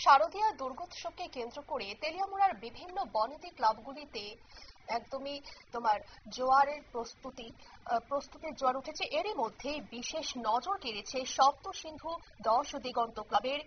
শারদীয়া দুর্গোৎসবকে কেন্দ্র করে তেলিয়ামুড়ার বিভিন্ন বনেদি ক্লাবগুলিতে একদমই তোমার জোয়ারের প্রস্তুতির জোয়ার উঠেছে। এরই মধ্যে বিশেষ নজর কেড়েছে সপ্ত সিন্ধু 10 দিগন্ত ক্লাবের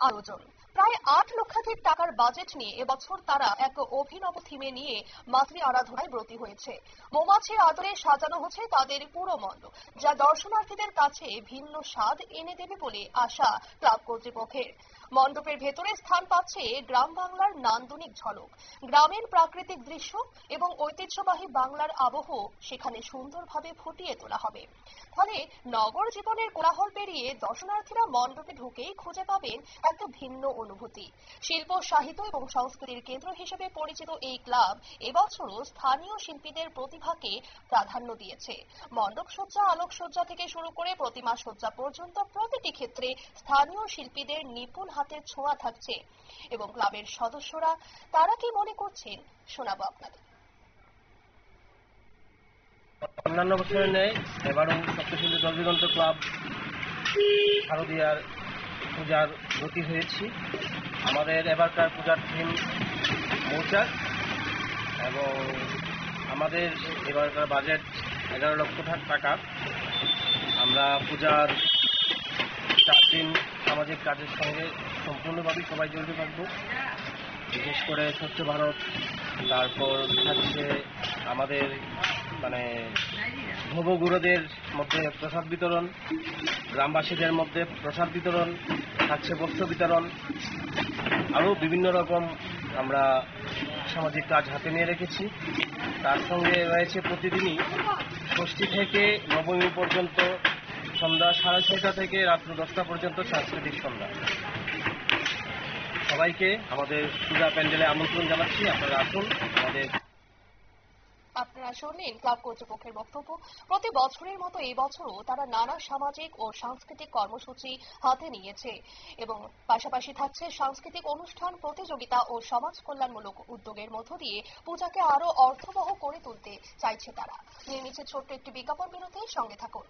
আয়োজন। প্রায় 8 লক্ষাধিক টাকার বাজেট নিয়ে এবছর তারা এক অভিনব থিমে নিয়ে মাতৃ আরাধনায় ব্রতী হয়েছে। মৌমাছির আদরে সাজানো হচ্ছে তাদের পুরো মণ্ডপ, যা দর্শনার্থীদের কাছে ভিন্ন স্বাদ এনে দেবে বলে আশা ক্লাব কর্তৃপক্ষের। মণ্ডপের ভেতরে স্থান পাচ্ছে গ্রাম বাংলার নান্দনিক ঝলক, গ্রামের প্রাকৃতিক দৃশ্য এবং ঐতিহ্যবাহী বাংলার আবহ সেখানে সুন্দরভাবে ফুটিয়ে তোলা হবে। ফলে নগর জীবনের কোলাহল পেরিয়ে দর্শনার্থীরা মণ্ডপে ঢুকেই খুঁজে পাবেন একটা ভিন্ন অনুভূতি। শিল্প, সাহিত্য এবং সংস্কৃতির কেন্দ্র হিসেবে পরিচিত এই ক্লাব এবছরও স্থানীয় শিল্পীদের প্রতিভাকে প্রাধান্য দিয়েছে। মণ্ডপ সজ্জা, আলোকসজ্জা থেকে শুরু করে প্রতিমা সজ্জা পর্যন্ত প্রতিটি ক্ষেত্রে স্থানীয় শিল্পীদের নিপুণ হাতের ছোঁয়া থাকছে। এবং ক্লাবের সদস্যরা তারা কি মনে করছেন শোনাবো আপনাদের। অন্যান্য বছরের ন্যায় এবারও সপ্তশিল্পী 10 দিগন্ত ক্লাব শারদীয়ার পূজার ব্রতী হয়েছি। আমাদের এবারকার পূজার থিম মৌচাক এবং আমাদের এবারকার বাজেট 11 লক্ষ টাকা। আমরা পূজার 4 দিন সামাজিক কাজের সঙ্গে সম্পূর্ণভাবে সবাই জড়িত থাকবো। বিশেষ করে স্বচ্ছ ভারত, তারপর থাকছে আমাদের নবগুরুদের মধ্যে প্রসাদ বিতরণ, গ্রামবাসীদের মধ্যে প্রসাদ বিতরণ, থাকছে বস্ত্র বিতরণ, আরও বিভিন্ন রকম আমরা সামাজিক কাজ হাতে নিয়ে রেখেছি। তার সঙ্গে রয়েছে প্রতিদিনই ষষ্ঠী থেকে নবমী পর্যন্ত সন্ধ্যা 6:30 থেকে রাত্র 10টা পর্যন্ত সাংস্কৃতিক সন্ধ্যা। সবাইকে আমাদের পূজা প্যান্ডেলে আমন্ত্রণ জানাচ্ছি, আপনারা আসুন। আপনারা শুনলেন ক্লাব কর্তৃপক্ষের বক্তব্য। প্রতি বছরের মতো এই বছরও তারা নানা সামাজিক ও সাংস্কৃতিক কর্মসূচি হাতে নিয়েছে এবং পাশাপাশি থাকছে সাংস্কৃতিক অনুষ্ঠান, প্রতিযোগিতা ও সমাজ কল্যাণমূলক উদ্যোগের মধ্য দিয়ে পূজাকে আরো অর্থবহ করে তুলতে চাইছে তারা। নিয়ে নিচ্ছে ছোট্ট একটি বিজ্ঞাপন বিরতির সঙ্গে থাকুন।